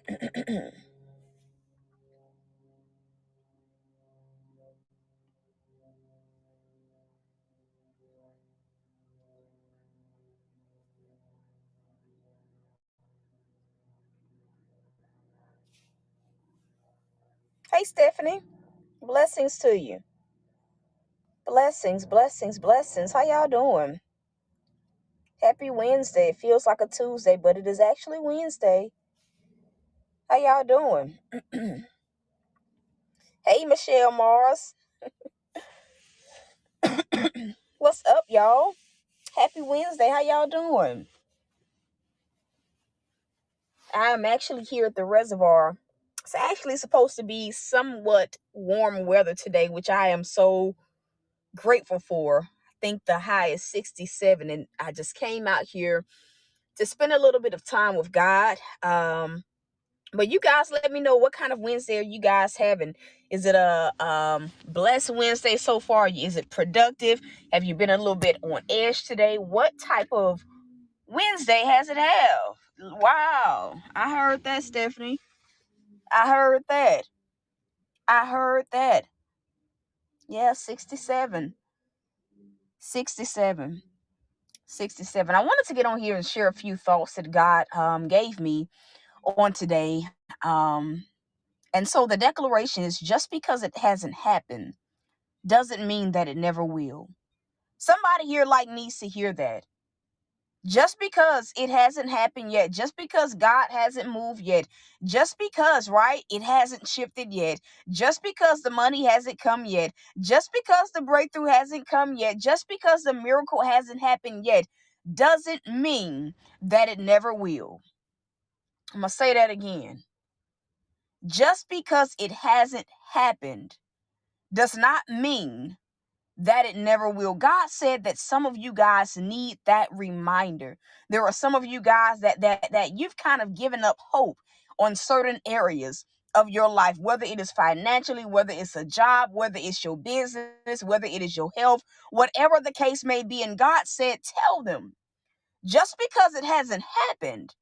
Hey, Stephanie. Blessings to you. Blessings, blessings, blessings. How y'all doing? Happy Wednesday. It feels like a Tuesday, but it is actually Wednesday. How y'all doing? Hey, Michelle Mars. What's up, y'all? Happy Wednesday. How y'all doing? I'm actually here at the reservoir. It's actually supposed to be somewhat warm weather today, which I am so grateful for. I think the high is 67, and I just came out here to spend a little bit of time with God. But you guys let me know, what kind of Wednesday are you guys having? Is it a blessed Wednesday so far? Is it productive? Have you been a little bit on edge today? What type of Wednesday has it have? Wow. I heard that, Stephanie. I heard that. I heard that. Yeah, 67. 67. 67. I wanted to get on here and share a few thoughts that God gave me on today. Um And so the declaration is, just because it hasn't happened doesn't mean that it never will. Somebody here needs to hear that. Just because it hasn't happened yet, just because God hasn't moved yet, just because, right, it hasn't shifted yet, just because the money hasn't come yet, just because the breakthrough hasn't come yet, just because the miracle hasn't happened yet, doesn't mean that it never will. I'm going to say that again. Just because it hasn't happened does not mean that it never will. God said that some of you guys need that reminder. There are some of you guys that you've kind of given up hope on certain areas of your life, whether it is financially, whether it's a job, whether it's your business, whether it is your health, whatever the case may be. And God said, tell them, just because it hasn't happened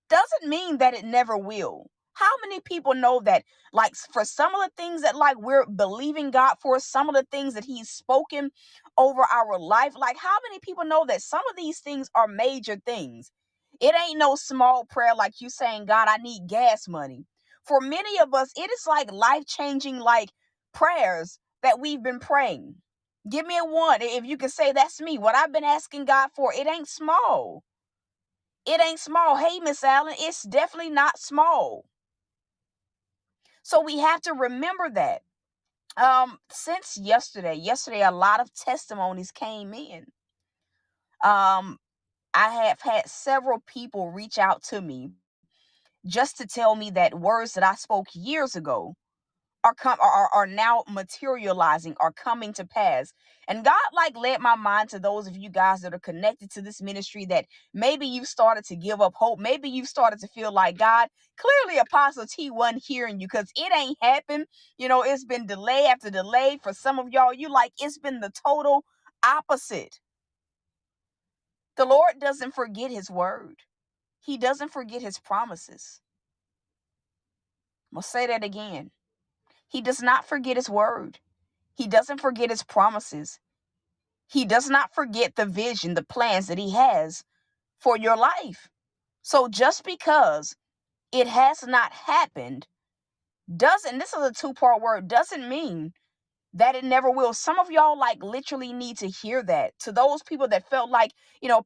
doesn't mean that it never will. How many people know that, for some of the things that, we're believing God for, some of the things that He's spoken over our life, how many people know that some of these things are major things? It ain't no small prayer like you saying, God, I need gas money. For many of us, it is life-changing, prayers that we've been praying. Give me a one if you can say that's me. What I've been asking God for, it ain't small. It ain't small. Hey, Miss Allen, it's definitely not small. So we have to remember that. Since yesterday, a lot of testimonies came in. I have had several people reach out to me just to tell me that words that I spoke years ago are now materializing, are coming to pass. And God led my mind to those of you guys that are connected to this ministry, that maybe you started to give up hope. Maybe you started to feel like, God, clearly Apostle T wasn't hearing you, because it ain't happened. It's been delay after delay. For some of y'all, it's been the total opposite. The Lord doesn't forget His word. He doesn't forget His promises. I'm going to say that again. He does not forget His word. He doesn't forget His promises. He does not forget the vision, the plans that He has for your life. So just because it has not happened doesn't, this is a two-part word, doesn't mean that it never will. Some of y'all literally need to hear that. To those people that felt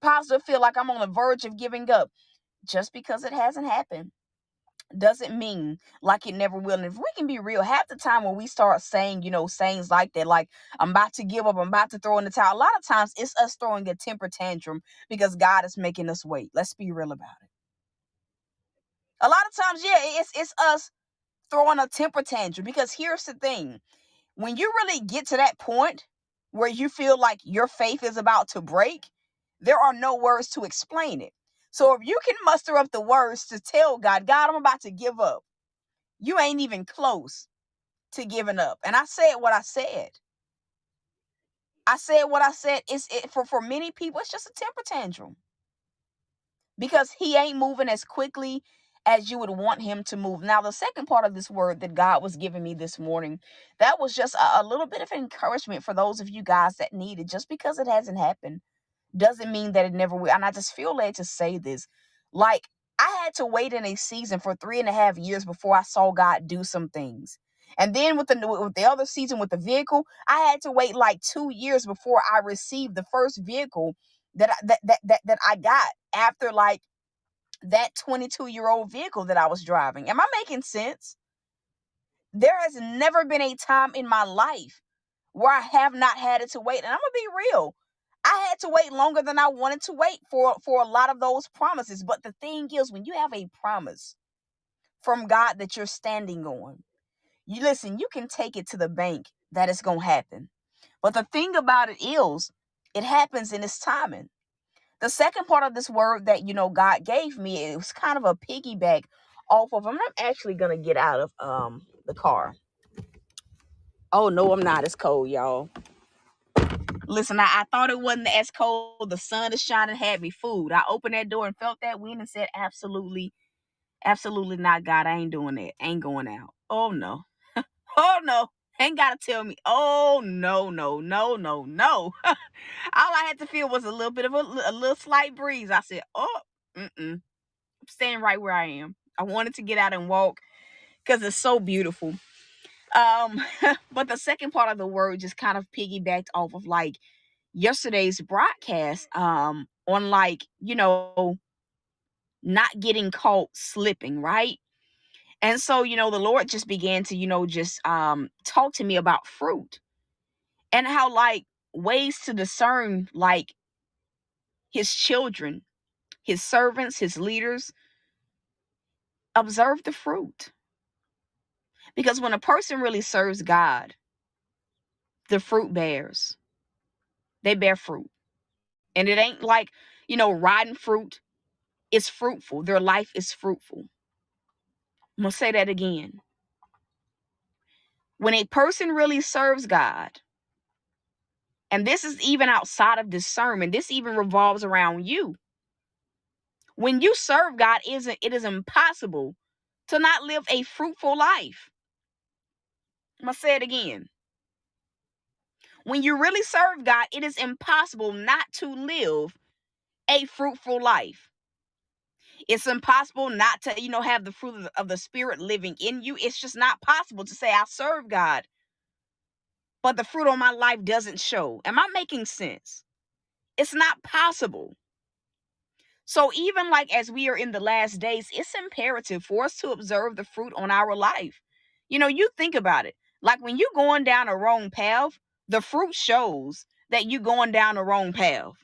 positive, feel like I'm on the verge of giving up. Just because it hasn't happened doesn't mean it never will. And if we can be real, half the time when we start saying, sayings like that, I'm about to give up, I'm about to throw in the towel, a lot of times it's us throwing a temper tantrum because God is making us wait. Let's be real about it. A lot of times, yeah, it's us throwing a temper tantrum, because here's the thing. When you really get to that point where you feel like your faith is about to break, there are no words to explain it. So if you can muster up the words to tell God, I'm about to give up, you ain't even close to giving up. And I said what I said. I said what I said. For many people, it's just a temper tantrum, because He ain't moving as quickly as you would want him to move. Now, the second part of this word that God was giving me this morning, that was just a little bit of encouragement for those of you guys that need it. Just because it hasn't happened doesn't mean that it never will. And I just feel led to say this. Like, I had to wait in a season for 3.5 years before I saw God do some things. And then with the other season with the vehicle, I had to wait like 2 years before I received the first vehicle that I got after like that 22-year-old vehicle that I was driving. Am I making sense? There has never been a time in my life where I have not had it to wait. And I'm gonna be real. I had to wait longer than I wanted to wait for a lot of those promises. But the thing is, when you have a promise from God that you're standing on, you listen, you can take it to the bank that it's gonna happen. But the thing about it is, it happens in its timing. The second part of this word that God gave me, it was kind of a piggyback off of. I'm not actually gonna get out of the car. Oh no, I'm not. It's cold, y'all. Listen, I thought it wasn't as cold. The sun is shining, had me food. I opened that door and felt that wind and said, absolutely, absolutely not, God. I ain't doing that. Ain't going out. Oh no. Oh no. Ain't gotta tell me. Oh no, no, no, no, no. All I had to feel was a little bit of a little slight breeze. I said, oh, I'm staying right where I am. I wanted to get out and walk because it's so beautiful. Um, but the second part of the word just kind of piggybacked off of like yesterday's broadcast on like not getting caught slipping, right? And so the Lord just began to just talk to me about fruit and how like ways to discern like his children, his servants, his leaders. Observe the fruit, because when a person really serves God, the fruit bears. They bear fruit, and it ain't like rotten fruit. It's fruitful. Their life is fruitful. I'm gonna say that again. When a person really serves God, and this is even outside of discernment, this even revolves around you. When you serve God, it is impossible to not live a fruitful life. I'm gonna say it again. When you really serve God, it is impossible not to live a fruitful life. It's impossible not to, have the fruit of the Spirit living in you. It's just not possible to say, I serve God, but the fruit on my life doesn't show. Am I making sense? It's not possible. So even like as we are in the last days, it's imperative for us to observe the fruit on our life. You think about it. Like when you're going down a wrong path, the fruit shows that you're going down the wrong path.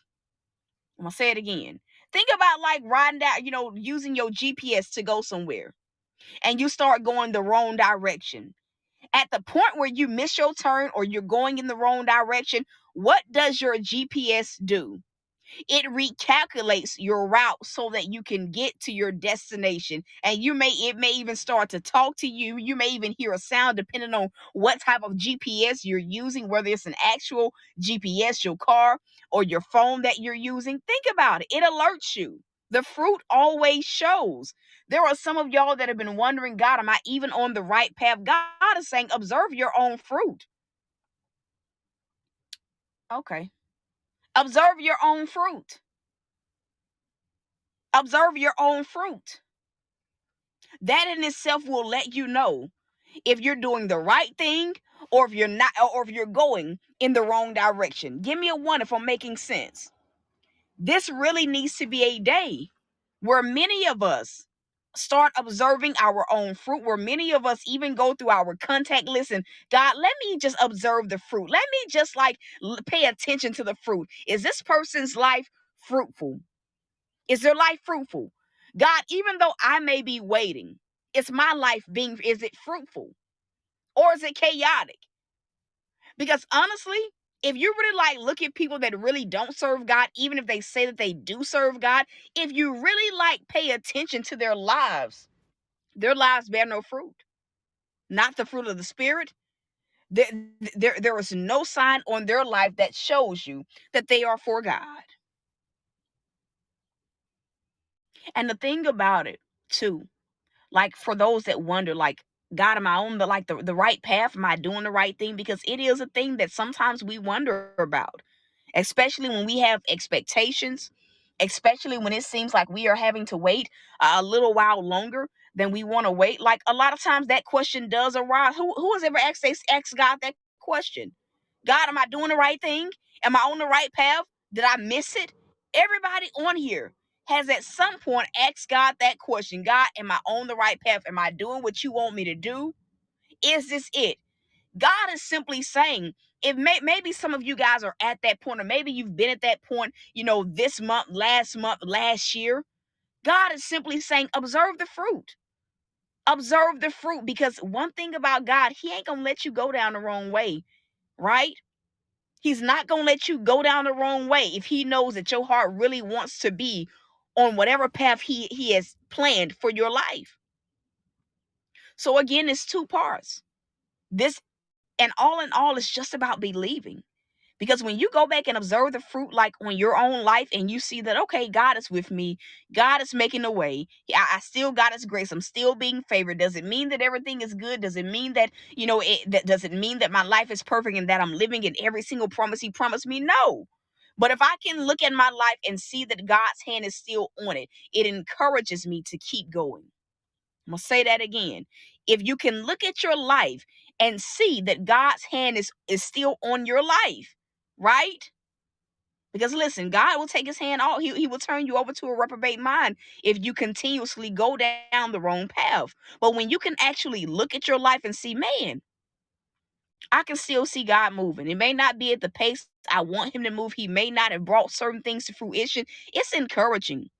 I'm gonna say it again. Think about like riding down, using your GPS to go somewhere and you start going the wrong direction. At the point where you miss your turn or you're going in the wrong direction, what does your GPS do? It recalculates your route so that you can get to your destination. And it may even start to talk to you. You may even hear a sound depending on what type of GPS you're using, whether it's an actual GPS, your car, or your phone that you're using. Think about it. It alerts you. The fruit always shows. There are some of y'all that have been wondering, God, am I even on the right path? God is saying, observe your own fruit. Okay. Observe your own fruit. Observe your own fruit. That in itself will let you know if you're doing the right thing or if you're not, or if you're going in the wrong direction. Give me a one if I'm making sense. This really needs to be a day where many of us start observing our own fruit, where many of us even go through our contact list and God, let me just observe the fruit. Let me just like pay attention to the fruit. Is this person's life fruitful? Is their life fruitful? God, even though I may be waiting, is my life is it fruitful or is it chaotic? Because honestly, if you really like look at people that really don't serve God, even if they say that they do serve God, if you really like pay attention to their lives bear no fruit, not the fruit of the Spirit. There, there is no sign on their life that shows you that they are for God. And the thing about it, too, Like, for those that wonder, like, God, am I on the right path? Am I doing the right thing? Because it is a thing that sometimes we wonder about, especially when we have expectations, especially when it seems like we are having to wait a little while longer than we want to wait. Like, a lot of times that question does arise. Who has ever asked God that question? God, am I doing the right thing? Am I on the right path? Did I miss it? Everybody on here has at some point asked God that question. God, am I on the right path? Am I doing what you want me to do? Is this it? God is simply saying, if maybe some of you guys are at that point, or maybe you've been at that point, this month, last year. God is simply saying, observe the fruit. Observe the fruit, because one thing about God, He ain't gonna let you go down the wrong way, right? He's not gonna let you go down the wrong way if He knows that your heart really wants to be on whatever path He has planned for your life. So again, it's two parts. This, and all in all, is just about believing. Because when you go back and observe the fruit, like on your own life, and you see that, okay, God is with me, God is making a way, I still got His grace, I'm still being favored. Does it mean that everything is good? Does it mean that, does it mean that my life is perfect and that I'm living in every single promise He promised me? No. But if I can look at my life and see that God's hand is still on it, it encourages me to keep going. I'm going to say that again. If you can look at your life and see that God's hand is still on your life, right? Because listen, God will take His hand off. He will turn you over to a reprobate mind if you continuously go down the wrong path. But when you can actually look at your life and see, man, I can still see God moving. It may not be at the pace I want Him to move. He may not have brought certain things to fruition. It's encouraging.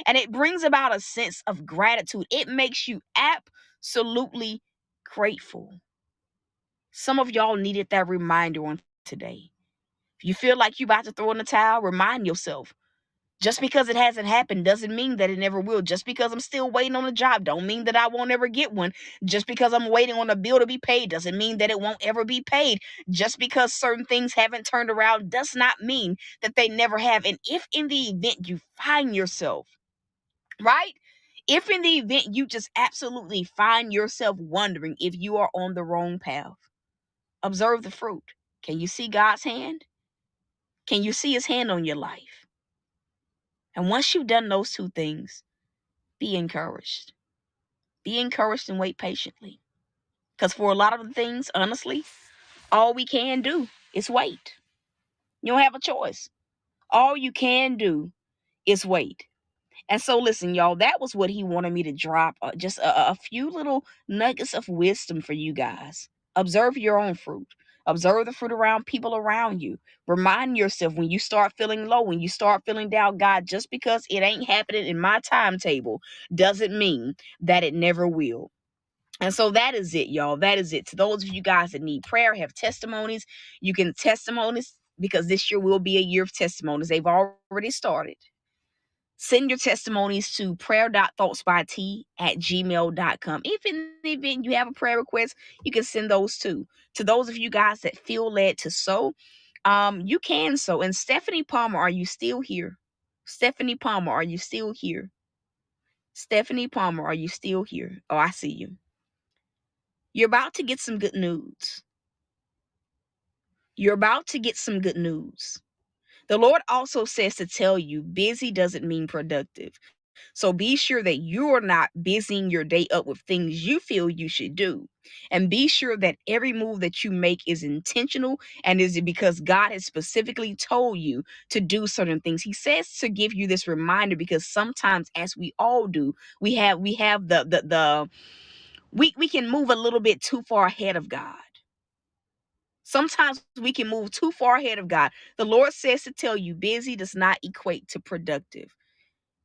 And it brings about a sense of gratitude. It makes you absolutely grateful. Some of y'all needed that reminder on today. If you feel like you're about to throw in the towel, remind yourself. Just because it hasn't happened doesn't mean that it never will. Just because I'm still waiting on a job don't mean that I won't ever get one. Just because I'm waiting on a bill to be paid doesn't mean that it won't ever be paid. Just because certain things haven't turned around does not mean that they never have. And if in the event you find yourself, right? If in the event you just absolutely find yourself wondering if you are on the wrong path, observe the fruit. Can you see God's hand? Can you see His hand on your life? And once you've done those two things, be encouraged. Be encouraged and wait patiently. Because for a lot of the things, honestly, all we can do is wait. You don't have a choice. All you can do is wait. And so, listen, y'all, that was what He wanted me to drop. Just a few little nuggets of wisdom for you guys. Observe your own fruit. Observe the fruit around people around you. Remind yourself when you start feeling low, when you start feeling down, God, just because it ain't happening in my timetable doesn't mean that it never will. And so that is it, y'all. That is it. To those of you guys that need prayer, have testimonies, you can testimonies, because this year will be a year of testimonies. They've already started. Send your testimonies to prayer.thoughtsbyt@gmail.com. If in the event you have a prayer request, you can send those too. To those of you guys that feel led to sow, you can sow. And Stephanie Palmer, are you still here? Stephanie Palmer, are you still here? Stephanie Palmer, are you still here? Oh, I see you. You're about to get some good news. You're about to get some good news. The Lord also says to tell you, busy doesn't mean productive. So be sure that you're not busying your day up with things you feel you should do. And be sure that every move that you make is intentional and is because God has specifically told you to do certain things. He says to give you this reminder because sometimes, as we all do, we have we can move a little bit too far ahead of God. Sometimes we can move too far ahead of God. The Lord says to tell you, busy does not equate to productive.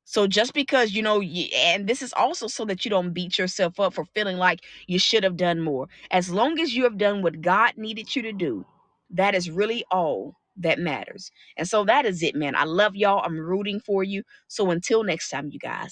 So just because, and this is also so that you don't beat yourself up for feeling like you should have done more. As long as you have done what God needed you to do, that is really all that matters. And so that is it, man. I love y'all. I'm rooting for you. So until next time, you guys.